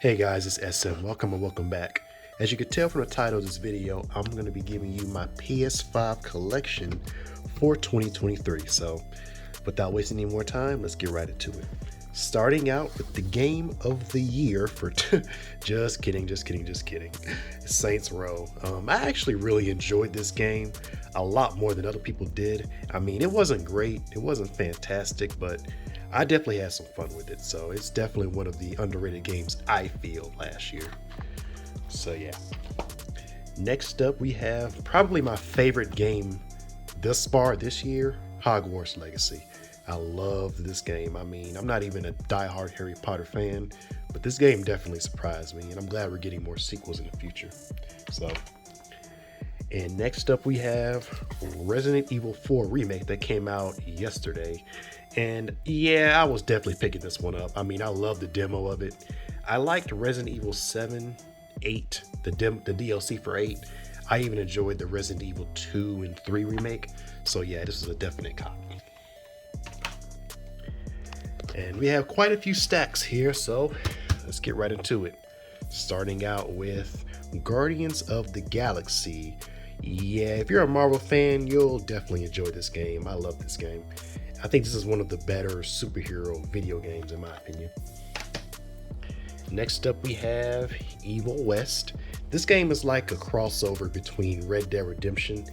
Hey guys, it's SM. Welcome and welcome back. As you can tell from the title of this video, I'm going to be giving you my PS5 collection for 2023. So without wasting any more time, let's get right into it. Starting out with the game of the year for just kidding. Saints Row. I actually really enjoyed this game a lot more than other people did. I mean, it wasn't great, it wasn't fantastic, but I definitely had some fun with it. So it's definitely one of the underrated games I feel last year. So yeah. Next up, we have probably my favorite game thus far this year, Hogwarts Legacy. I love this game. I mean, I'm not even a diehard Harry Potter fan, but this game definitely surprised me, and I'm glad we're getting more sequels in the future. So, and next up we have Resident Evil 4 Remake that came out yesterday. And yeah, I was definitely picking this one up. I mean, I love the demo of it. I liked Resident Evil 7, 8, the DLC for 8. I even enjoyed the Resident Evil 2 and 3 remake. So yeah, this is a definite copy. And we have quite a few stacks here, so let's get right into it. Starting out with Guardians of the Galaxy. Yeah, if you're a Marvel fan, you'll definitely enjoy this game. I love this game. I think this is one of the better superhero video games in my opinion. Next up we have Evil West. This game is like a crossover between Red Dead Redemption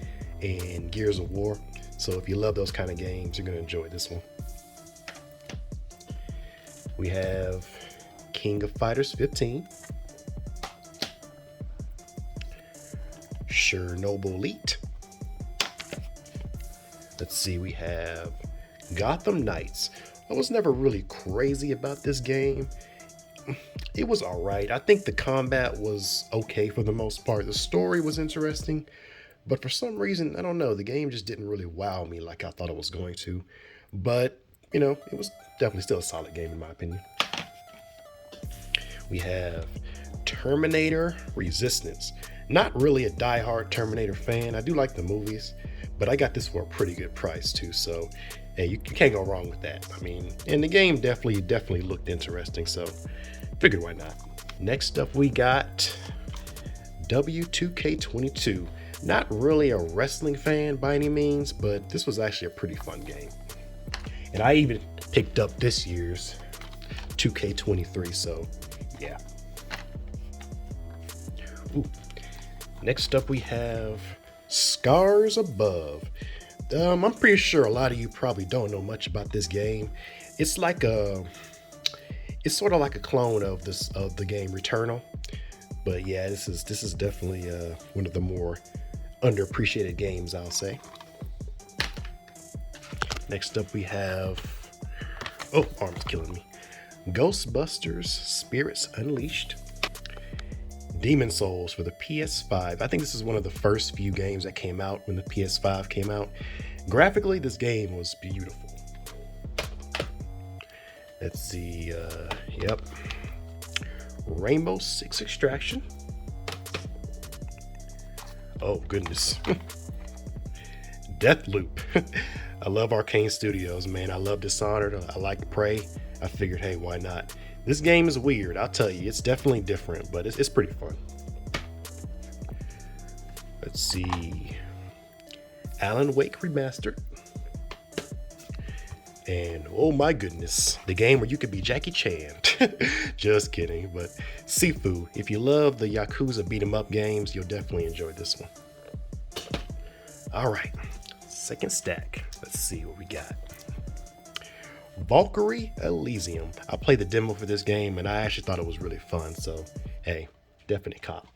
and Gears of War. So if you love those kind of games, you're going to enjoy this one. We have King of Fighters 15. Chernobyl Elite. Let's see, we have Gotham Knights. I was never really crazy about this game. It was alright. I think the combat was okay for the most part. The story was interesting, but for some reason, I don't know, the game just didn't really wow me like I thought it was going to. But, you know, it was definitely still a solid game in my opinion. We have Terminator Resistance. Not really a diehard Terminator fan. I do like the movies, but I got this for a pretty good price too. So, hey, you can't go wrong with that. I mean, and the game definitely looked interesting. So, figured why not. Next up, we got W2K22. Not really a wrestling fan by any means, but this was actually a pretty fun game. And I even picked up this year's 2K23. So, yeah. Ooh. Next up, we have Scars Above. I'm pretty sure a lot of you probably don't know much about this game. It's sort of like a clone of the game Returnal. But yeah, this is definitely one of the more underappreciated games, I'll say. Next up, we have arm's killing me. Ghostbusters Spirits Unleashed. Demon Souls for the PS5. I think this is one of the first few games that came out when the PS5 came out. Graphically, this game was beautiful. Let's see, yep. Rainbow Six Extraction. Oh, goodness. Deathloop. I love Arcane Studios, man. I love Dishonored. I like Prey. I figured, hey, why not? This game is weird, I'll tell you. It's definitely different, but it's pretty fun. Let's see. Alan Wake Remastered. And oh my goodness, the game where you could be Jackie Chan. Just kidding, but Sifu. If you love the Yakuza beat 'em up games, you'll definitely enjoy this one. All right, second stack. Let's see what we got. Valkyrie Elysium. I played the demo for this game and I actually thought it was really fun. So, hey, definite cop.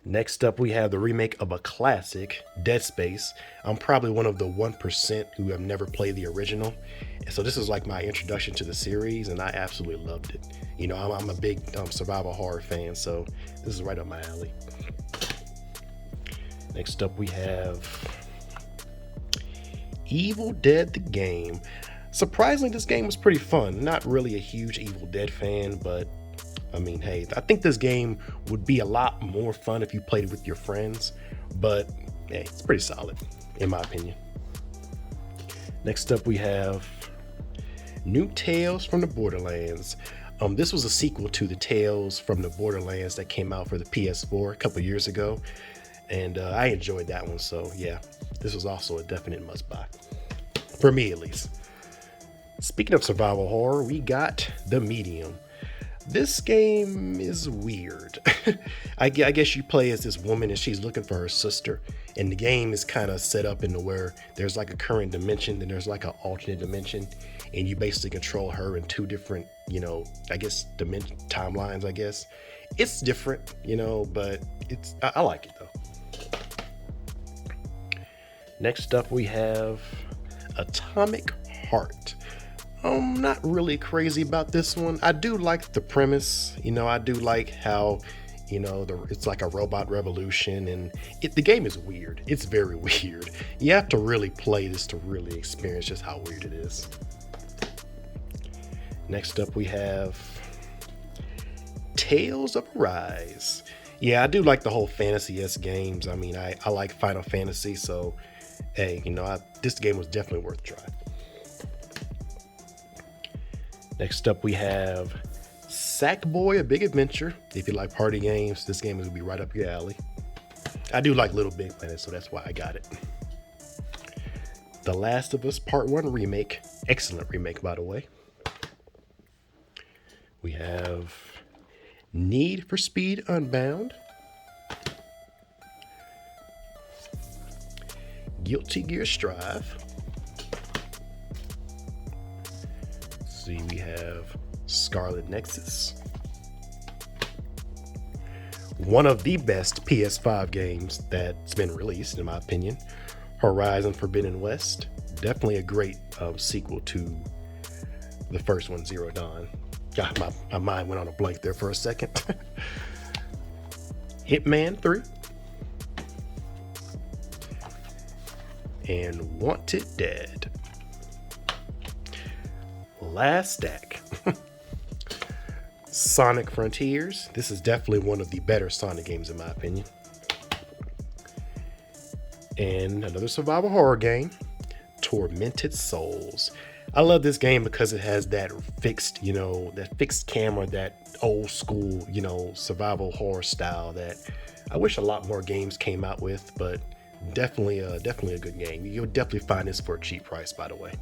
Next up, we have the remake of a classic, Dead Space. I'm probably one of the 1% who have never played the original. And so this is like my introduction to the series and I absolutely loved it. You know, I'm a big survival horror fan, so this is right up my alley. Next up, we have Evil Dead the game. Surprisingly, this game was pretty fun. Not really a huge Evil Dead fan, but I mean, hey, I think this game would be a lot more fun if you played it with your friends, but hey, it's pretty solid in my opinion. Next up, we have New Tales from the Borderlands. This was a sequel to the Tales from the Borderlands that came out for the PS4 a couple years ago, and I enjoyed that one. So yeah, this was also a definite must-buy for me, at least. Speaking of survival horror, we got The Medium. This game is weird. I guess you play as this woman and she's looking for her sister, and the game is kind of set up into where there's like a current dimension, then there's like an alternate dimension, and you basically control her in two different, I guess dimension timelines. I guess it's different, but I like it though. Next up we have Atomic Heart. I'm not really crazy about this one. I do like the premise. I do like how, it's like a robot revolution, and the game is weird. It's very weird. You have to really play this to really experience just how weird it is. Next up we have Tales of Arise. Yeah, I do like the whole fantasy-esque games. I mean, I like Final Fantasy, so hey, this game was definitely worth a try. Next up we have Sackboy: A Big Adventure. If you like party games, this game is gonna be right up your alley. I do like Little Big Planet, so that's why I got it. The Last of Us Part 1 remake. Excellent remake, by the way. We have Need for Speed Unbound. Guilty Gear Strive. See, we have Scarlet Nexus. One of the best PS5 games that's been released, in my opinion, Horizon Forbidden West. Definitely a great sequel to the first one, Zero Dawn. God, my mind went on a blank there for a second. Hitman 3. And Wanted Dead. Last stack. Sonic Frontiers. This is definitely one of the better Sonic games in my opinion. And another survival horror game, Tormented Souls. I love this game because it has that fixed, that fixed camera, that old school, survival horror style that I wish a lot more games came out with, but definitely a good game. You'll definitely find this for a cheap price, by the way.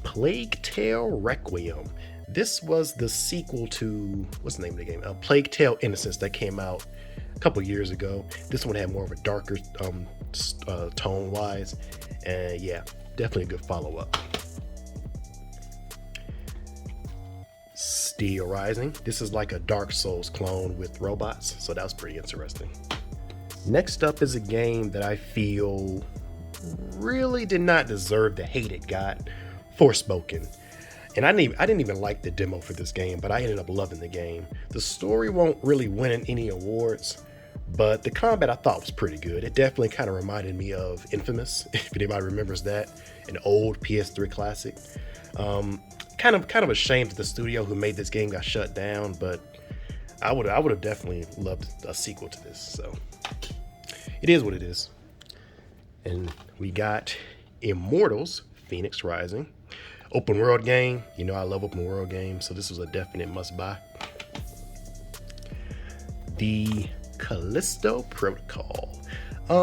Plague Tale Requiem. This was the sequel to, what's the name of the game? Plague Tale Innocence that came out a couple years ago. This one had more of a darker tone wise, and yeah, definitely a good follow-up. Steel Rising. This is like a Dark Souls clone with robots, so that was pretty interesting. Next up is a game that I feel really did not deserve the hate it got, Forspoken. And I didn't even like the demo for this game, but I ended up loving the game. The story won't really win any awards, but the combat I thought was pretty good. It definitely kind of reminded me of Infamous, if anybody remembers that, an old PS3 classic. Kind of a shame that the studio who made this game got shut down, but I would have definitely loved a sequel to this. So it is what it is. And we got Immortals: Phoenix Rising. Open world game. I love open world games, so this was a definite must buy. The Callisto Protocol.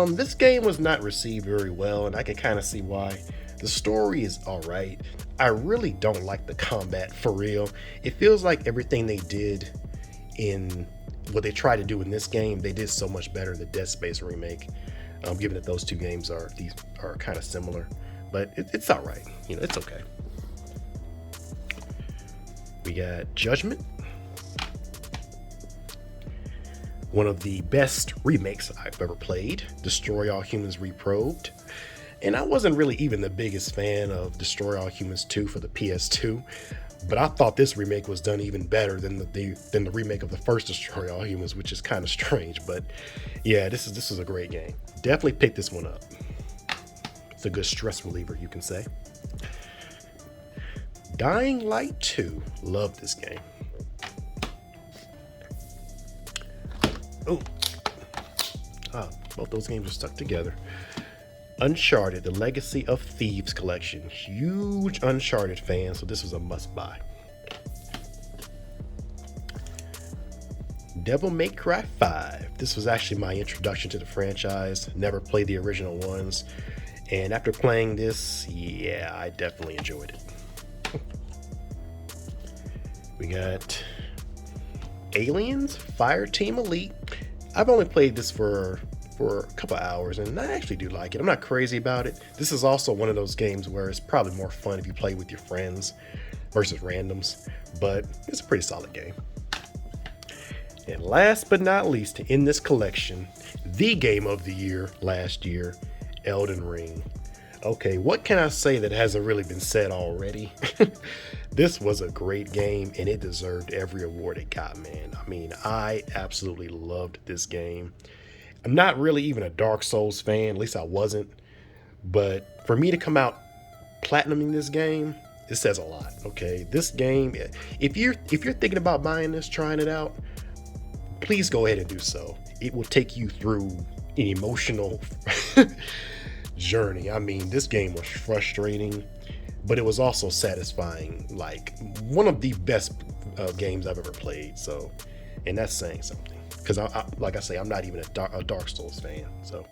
This game was not received very well, and I can kind of see why. The story is alright. I really don't like the combat, for real. It feels like everything they did in what they tried to do in this game, they did so much better in the Dead Space remake. Given that those two games are kind of similar, but it's all right. It's okay. We got Judgment, one of the best remakes I've ever played. Destroy All Humans Reprobed, and I wasn't really even the biggest fan of Destroy All Humans 2 for the PS2, but I thought this remake was done even better than the remake of the first Destroy All Humans, which is kind of strange. But yeah, this is a great game. Definitely pick this one up. It's a good stress reliever, you can say. Dying Light 2. Love this game. Oh, both those games are stuck together. Uncharted, the Legacy of Thieves collection. Huge Uncharted fan, so this was a must buy. Devil May Cry 5. This was actually my introduction to the franchise. Never played the original ones. And after playing this, yeah, I definitely enjoyed it. We got Aliens Fireteam Elite. I've only played this for a couple hours, and I actually do like it. I'm not crazy about it. This is also one of those games where it's probably more fun if you play with your friends versus randoms, but it's a pretty solid game. And last but not least, in this collection, the game of the year last year, Elden Ring. Okay, what can I say that hasn't really been said already? This was a great game, and it deserved every award it got, man. I mean, I absolutely loved this game. I'm not really even a Dark Souls fan, at least I wasn't. But for me to come out platinuming this game, it says a lot, okay? This game, if you're thinking about buying this, trying it out, please go ahead and do so. It will take you through an emotional journey. I mean, this game was frustrating, but it was also satisfying. Like, one of the best games I've ever played. So, and that's saying something, because like I say, I'm not even a Dark Souls fan. So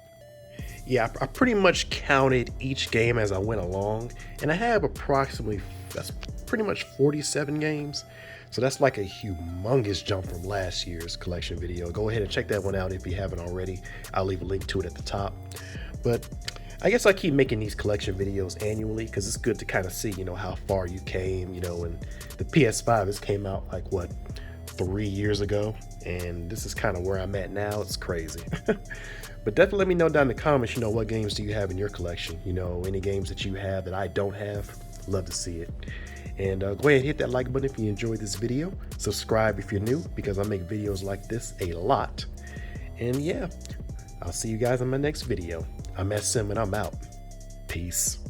yeah, I pretty much counted each game as I went along, and I have approximately, that's pretty much 47 games. So that's like a humongous jump from last year's collection video. Go ahead and check that one out if you haven't already. I'll leave a link to it at the top. But I guess I keep making these collection videos annually because it's good to kind of see, you know, how far you came, you know. And the PS5, this came out like, what, 3 years ago? And this is kind of where I'm at now. It's crazy. But definitely let me know down in the comments, you know, what games do you have in your collection? You know, any games that you have that I don't have. Love to see it. And go ahead and hit that like button if you enjoyed this video. Subscribe if you're new, because I make videos like this a lot. And yeah, I'll see you guys in my next video. I'm SM and I'm out. Peace.